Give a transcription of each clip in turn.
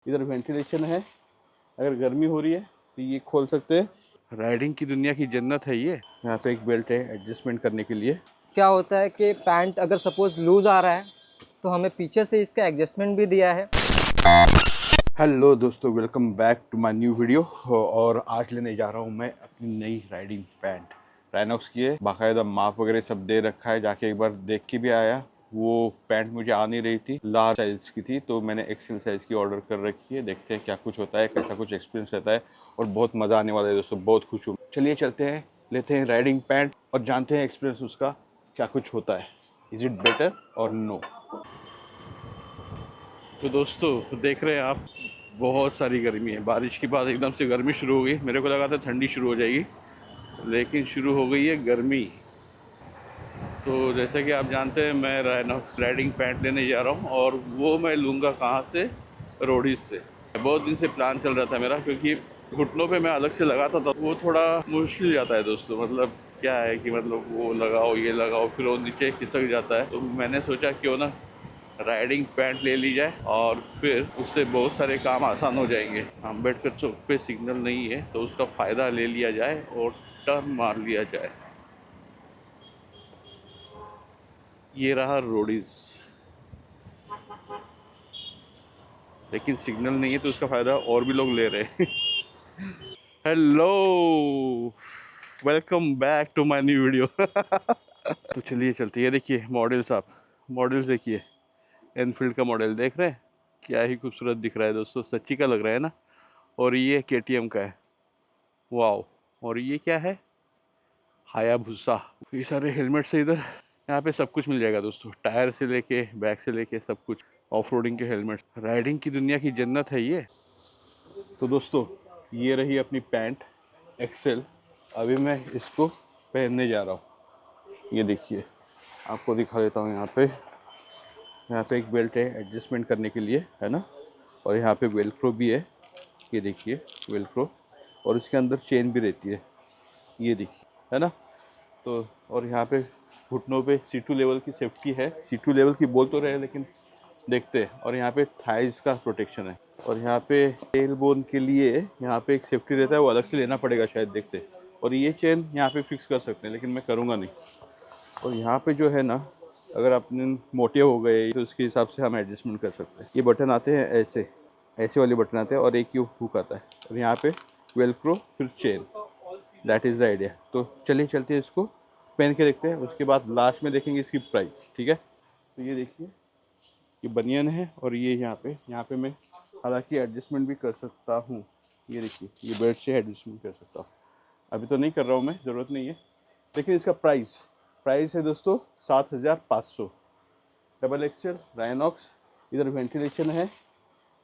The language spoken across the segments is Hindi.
इधर वेंटिलेशन है, अगर गर्मी हो रही है तो ये खोल सकते हैं। राइडिंग की दुनिया की जन्नत है ये। यहाँ पे एक बेल्ट है एडजस्टमेंट करने के लिए। क्या होता है कि पैंट अगर सपोज लूज आ रहा है तो हमें पीछे से इसका एडजस्टमेंट भी दिया है। हेलो दोस्तों, welcome back to my new video. और आज लेने जा रहा हूँ मैं अपनी नई राइडिंग पैंट। राइनॉक्स की है, बाकायदा माप वगैरह सब दे रखा है, जाके एक बार देख के भी आया। वो पैंट मुझे आ नहीं रही थी, लार्ज साइज की थी, तो मैंने एक्सेल साइज की ऑर्डर कर रखी है। देखते हैं क्या कुछ होता है, कैसा कुछ एक्सपीरियंस रहता है, और बहुत मज़ा आने वाला है दोस्तों। बहुत खुश हूँ। चलिए चलते हैं, लेते हैं राइडिंग पैंट और जानते हैं एक्सपीरियंस उसका क्या कुछ होता है। इज इट बेटर और नो। तो दोस्तों देख रहे हैं आप, बहुत सारी गर्मी है। बारिश के बाद एकदम से गर्मी शुरू हो गई। मेरे को लगा था ठंडी शुरू हो जाएगी, लेकिन शुरू हो गई है गर्मी। तो जैसे कि आप जानते हैं, मैं राइडिंग पैंट लेने जा रहा हूँ, और वो मैं लूँगा कहाँ से? रोडीज से। बहुत दिन से प्लान चल रहा था मेरा, क्योंकि घुटनों पे मैं अलग से लगाता था, वो थोड़ा मुश्किल जाता है दोस्तों। मतलब क्या है कि मतलब वो लगाओ, ये लगाओ, फिर वो नीचे खिसक जाता है। तो मैंने सोचा क्यों ना राइडिंग पैंट ले ली जाए, और फिर उससे बहुत सारे काम आसान हो जाएंगे। अम्बेडकर चौक पे सिग्नल नहीं है, तो उसका फ़ायदा ले लिया जाए और टर्न मार लिया जाए। ये रहा रोडीज, लेकिन सिग्नल नहीं है तो उसका फ़ायदा और भी लोग ले रहे हैं। Hello, welcome back to my new video. तो चलिए चलते हैं। ये देखिए मॉडल्स, आप मॉडल्स देखिए। एनफील्ड का मॉडल देख रहे हैं, क्या ही खूबसूरत दिख रहा है दोस्तों, सच्ची का लग रहा है ना। और ये केटीएम का है, वाओ। और ये क्या है? हायाबुसा। ये सारे हेलमेट से इधर, यहाँ पे सब कुछ मिल जाएगा दोस्तों, टायर से लेके बैग से लेके सब कुछ। ऑफ रोडिंग के हेलमेट, राइडिंग की दुनिया की जन्नत है ये। तो दोस्तों ये रही अपनी पैंट एक्सेल। अभी मैं इसको पहनने जा रहा हूँ। ये देखिए, आपको दिखा देता हूँ। यहाँ पे एक बेल्ट है एडजस्टमेंट करने के लिए, है ना। और यहाँ पे वेलक्रो भी है, ये देखिए वेलक्रो। और इसके अंदर चेन भी रहती है, ये देखिए, है ना। तो और यहाँ पे घुटनों पे C2 लेवल की सेफ्टी है। C2 लेवल की बोल तो रहे हैं, लेकिन देखते हैं। और यहाँ पे थाइज का प्रोटेक्शन है। और यहाँ पे टेल बोन के लिए यहाँ पे एक सेफ्टी रहता है, वो अलग से लेना पड़ेगा शायद, देखते हैं। और ये चेन यहाँ पे फिक्स कर सकते हैं, लेकिन मैं करूँगा नहीं। और यहाँ पे जो है ना, अगर अपने मोटे हो गए तो उसके हिसाब से हम एडजस्टमेंट कर सकते हैं। ये बटन आते हैं ऐसे, ऐसे वाले बटन आते हैं, और एक ये हुक आता है। और यहाँ पे वेलक्रो, फिर chain, that is the idea. तो चलिए चलते हैं, इसको पहन के देखते हैं, उसके बाद लास्ट में देखेंगे इसकी प्राइस, ठीक है। तो ये देखिए, ये बनियन है, और ये यहाँ पे मैं हालांकि एडजस्टमेंट भी कर सकता हूँ। ये देखिए, ये बेल्ट से एडजस्टमेंट कर सकता हूँ। अभी तो नहीं कर रहा हूँ मैं, ज़रूरत नहीं है। लेकिन इसका प्राइस है दोस्तों 7,500। Double XL Rhinox. इधर वेंटिलेशन है,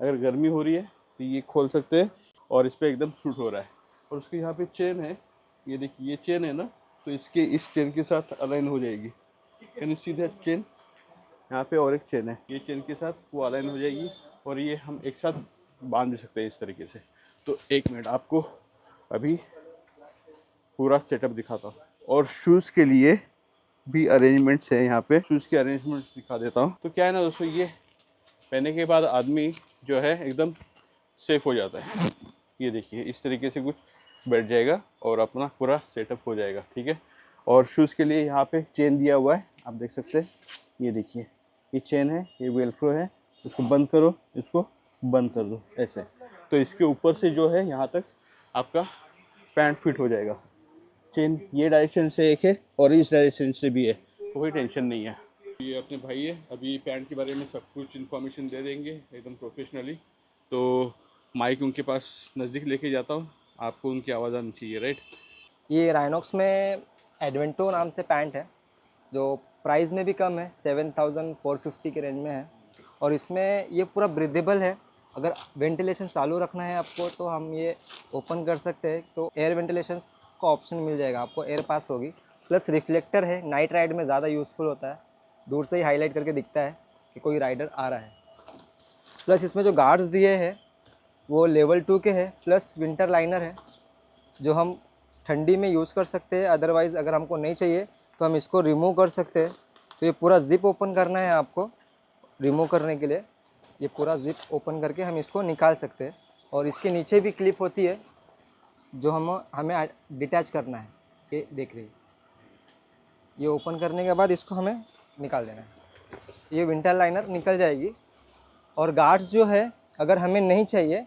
अगर गर्मी हो रही है तो ये खोल सकते हैं, और इस पर एकदम सूट हो रहा है। और उसके यहाँ पे चेन है, ये देखिए, ये चेन है ना, तो इसके इस चेन के साथ अलाइन हो जाएगी। Can you see that chain? यहाँ पे और एक चेन है, ये चेन के साथ वो अलाइन हो जाएगी, और ये हम एक साथ बांध भी सकते हैं इस तरीके से। तो एक मिनट, आपको अभी पूरा सेटअप दिखाता हूँ। और शूज़ के लिए भी अरेंजमेंट्स है यहाँ पे, शूज़ के अरेंजमेंट्स दिखा देता हूँ। तो क्या है ना दोस्तों, ये पहनने के बाद आदमी जो है एकदम सेफ हो जाता है। ये देखिए, इस तरीके से कुछ बैठ जाएगा और अपना पूरा सेटअप हो जाएगा, ठीक है। और शूज़ के लिए यहाँ पे चेन दिया हुआ है, आप देख सकते हैं। ये देखिए, ये चेन है, ये वेलक्रो है। इसको बंद करो, इसको बंद कर दो ऐसे। तो इसके ऊपर से जो है यहाँ तक आपका पैंट फिट हो जाएगा। चेन ये डायरेक्शन से एक है, और इस डायरेक्शन से भी है, कोई टेंशन नहीं है। ये अपने भाई है, अभी पैंट के बारे में सब कुछ इन्फॉर्मेशन दे देंगे एकदम प्रोफेशनली। तो माइक उनके पास नज़दीक लेके जाता हूँ, आपको उनकी आवाज़ आनी चाहिए, राइट। ये राइनॉक्स में एडवेंटो नाम से पैंट है, जो प्राइस में भी कम है, 7,450 के रेंज में है। और इसमें ये पूरा ब्रीदेबल है। अगर वेंटिलेशन चालू रखना है आपको तो हम ये ओपन कर सकते हैं, तो एयर वेंटिलेशन का ऑप्शन मिल जाएगा आपको, एयर पास होगी। प्लस रिफ्लेक्टर है, नाइट राइड में ज़्यादा यूज़फुल होता है, दूर से ही हाईलाइट करके दिखता है कि कोई राइडर आ रहा है। प्लस इसमें जो गार्ड्स दिए हैं वो लेवल 2 के हैं, प्लस विंटर लाइनर है, जो हम ठंडी में यूज़ कर सकते हैं। अदरवाइज़ अगर हमको नहीं चाहिए तो हम इसको रिमूव कर सकते हैं। तो ये पूरा ज़िप ओपन करना है आपको रिमूव करने के लिए। ये पूरा जिप ओपन करके हम इसको निकाल सकते हैं। और इसके नीचे भी क्लिप होती है जो हमें डिटैच करना है। ये देख रही है, ये ओपन करने के बाद इसको हमें निकाल देना है। ये विंटर लाइनर निकल जाएगी। और गार्ड्स जो है अगर हमें नहीं चाहिए,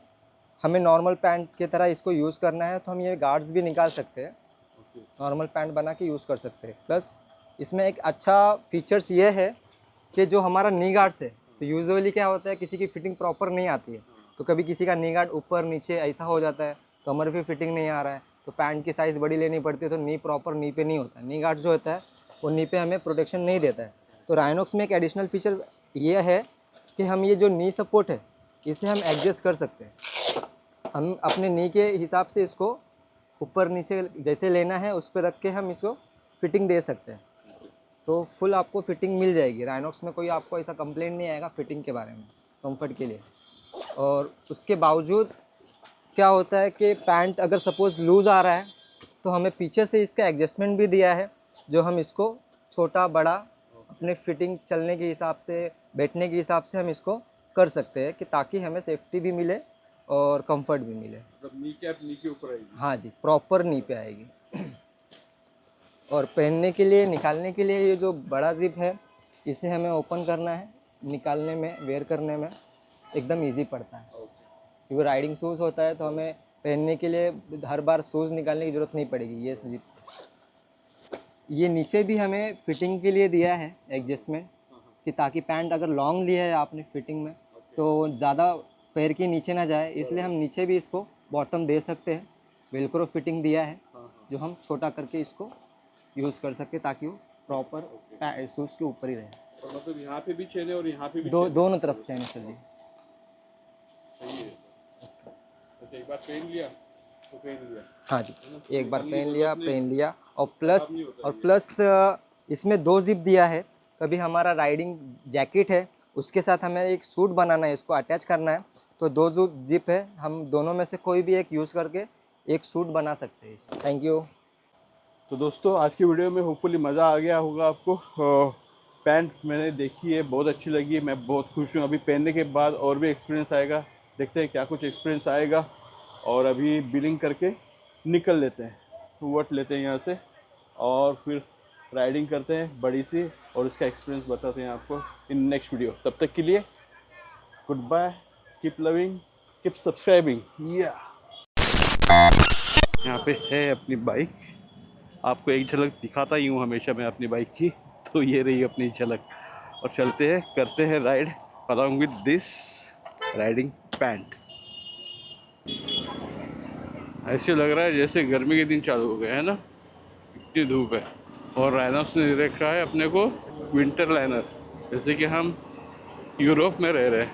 हमें नॉर्मल पैंट की तरह इसको यूज़ करना है, तो हम ये गार्ड्स भी निकाल सकते हैं, नॉर्मल पैंट बना के यूज़ कर सकते हैं। प्लस इसमें एक अच्छा फीचर्स ये है कि जो हमारा नी गार्ड्स है, तो यूजुअली क्या होता है किसी की फिटिंग प्रॉपर नहीं आती है, तो कभी किसी का नी गार्ड ऊपर नीचे ऐसा हो जाता है, कमर पे फिटिंग नहीं आ रहा है, तो पैंट की साइज़ बड़ी लेनी पड़ती है, तो नी प्रॉपर नी पे नहीं होता। नी गार्ड जो होता है वो नी पे हमें प्रोटेक्शन नहीं देता है। तो राइनॉक्स में एक एडिशनल फीचर ये है कि हम ये जो नी सपोर्ट है इसे हम एडजस्ट कर सकते हैं। हम अपने नी के हिसाब से इसको ऊपर नीचे जैसे लेना है उस पर रख के हम इसको फिटिंग दे सकते हैं। तो फुल आपको फिटिंग मिल जाएगी। राइनॉक्स में कोई आपको ऐसा कंप्लेंट नहीं आएगा फिटिंग के बारे में, कंफर्ट के लिए। और उसके बावजूद क्या होता है कि पैंट अगर सपोज़ लूज़ आ रहा है तो हमें पीछे से इसका एडजस्टमेंट भी दिया है, जो हम इसको छोटा बड़ा अपने फिटिंग चलने के हिसाब से, बैठने के हिसाब से हम इसको कर सकते हैं, कि ताकि हमें सेफ्टी भी मिले और कंफर्ट भी मिले। मतलब नी कैप नी के ऊपर आएगी। हाँ जी, प्रॉपर नी पे आएगी। और पहनने के लिए, निकालने के लिए ये जो बड़ा जिप है इसे हमें ओपन करना है, निकालने में, वेयर करने में एकदम इजी पड़ता है। क्योंकि राइडिंग शूज़ होता है तो हमें पहनने के लिए हर बार शूज़ निकालने की ज़रूरत नहीं पड़ेगी ये जिप से। ये नीचे भी हमें फिटिंग के लिए दिया है एडजस्टमेंट, कि ताकि पैंट अगर लॉन्ग लिया है आपने फिटिंग में तो ज़्यादा पैर के नीचे ना जाए, इसलिए हम नीचे भी इसको बॉटम दे सकते हैं। वेलक्रो फिटिंग दिया है जो हम छोटा करके इसको यूज़ कर सकते हैं, ताकि वो प्रॉपर शूज़ के ऊपर ही रहे। और मतलब यहाँ पे भी चेन है और यहाँ पे भी दोनों तरफ चैन है सर जी। सही है। अच्छा, एक बार पहन लिया तो पहन लिया। हाँ जी, एक बार पहन लिया। और प्लस इसमें 2 जिप दिया है। कभी हमारा राइडिंग जैकेट है उसके साथ हमें एक सूट बनाना है, इसको अटैच करना है, तो 2 जो जिप है हम दोनों में से कोई भी एक यूज़ करके एक सूट बना सकते हैं इसमें। Thank you. तो दोस्तों आज की वीडियो में होपफुली मज़ा आ गया होगा आपको। पैंट मैंने देखी है, बहुत अच्छी लगी है, मैं बहुत खुश हूँ। अभी पहनने के बाद और भी एक्सपीरियंस आएगा, देखते हैं क्या कुछ एक्सपीरियंस आएगा। और अभी बिलिंग करके निकल लेते हैं, वट लेते हैं यहाँ से, और फिर राइडिंग करते हैं बड़ी सी, और इसका एक्सपीरियंस बताते हैं आपको इन नेक्स्ट वीडियो। तब तक के लिए good bye, keep loving, keep subscribing. यहाँ पे है अपनी बाइक, आपको एक झलक दिखाता ही हूँ हमेशा मैं अपनी बाइक की, तो ये रही अपनी झलक। और चलते हैं, करते हैं ride along with this riding pant. ऐसे लग रहा है जैसे गर्मी के दिन चालू हो गए हैं ना, इतनी धूप है। और राइनॉक्स ने दे रखा है अपने को विंटर लाइनर, जैसे कि हम यूरोप में रह रहे हैं।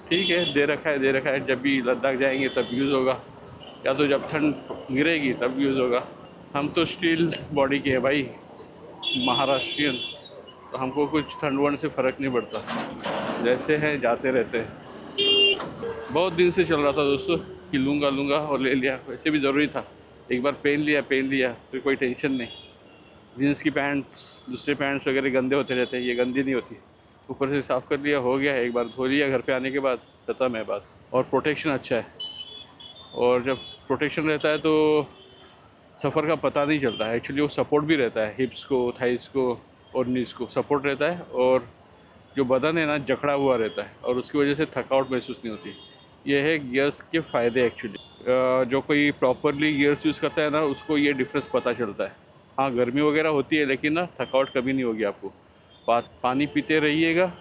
ठीक है, दे रखा है, जब भी लद्दाख जाएंगे तब यूज़ होगा, या तो जब ठंड गिरेगी तब यूज़ होगा। हम तो स्टील बॉडी के हैं भाई, महाराष्ट्रियन, तो हमको कुछ ठंड वंड से फ़र्क नहीं पड़ता, जैसे हैं जाते रहते हैं। बहुत दिन से चल रहा था दोस्तों कि लूँगा और ले लिया, वैसे भी ज़रूरी था। एक बार पहन लिया फिर कोई टेंशन नहीं। जीन्स की पैंट्स, दूसरे पैंट्स वगैरह गंदे होते रहते हैं, ये गंदी नहीं होती। ऊपर से साफ़ कर लिया, हो गया, एक बार धो लिया घर पे आने के बाद, खत्म है बात। और प्रोटेक्शन अच्छा है, और जब प्रोटेक्शन रहता है तो सफ़र का पता नहीं चलता है। एक्चुअली वो सपोर्ट भी रहता है, हिप्स को, थाइस को और नीज को सपोर्ट रहता है, और जो बदन है ना जकड़ा हुआ रहता है, और उसकी वजह से थकावट महसूस नहीं होती। ये है गियर्स के फ़ायदे एक्चुअली। जो कोई प्रॉपरली गियर्स यूज़ करता है ना, उसको ये डिफरेंस पता चलता है। हाँ, गर्मी वगैरह होती है, लेकिन ना थकावट कभी नहीं होगी आपको। पानी पीते रहिएगा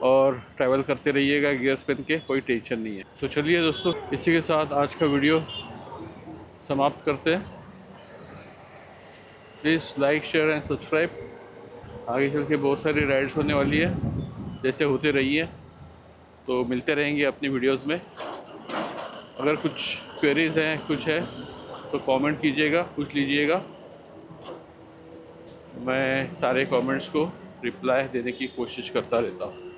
और ट्रैवल करते रहिएगा गियर्स पहन के, कोई टेंशन नहीं है। तो चलिए दोस्तों, इसी के साथ आज का वीडियो समाप्त करते हैं। Please like, share and subscribe. आगे चल के बहुत सारी राइड्स होने वाली है, जैसे होते रही है तो मिलते रहेंगे अपनी वीडियोस में। अगर कुछ क्वेरीज हैं, कुछ है तो कमेंट कीजिएगा, पूछ लीजिएगा। मैं सारे कमेंट्स को रिप्लाई देने की कोशिश करता रहता हूँ।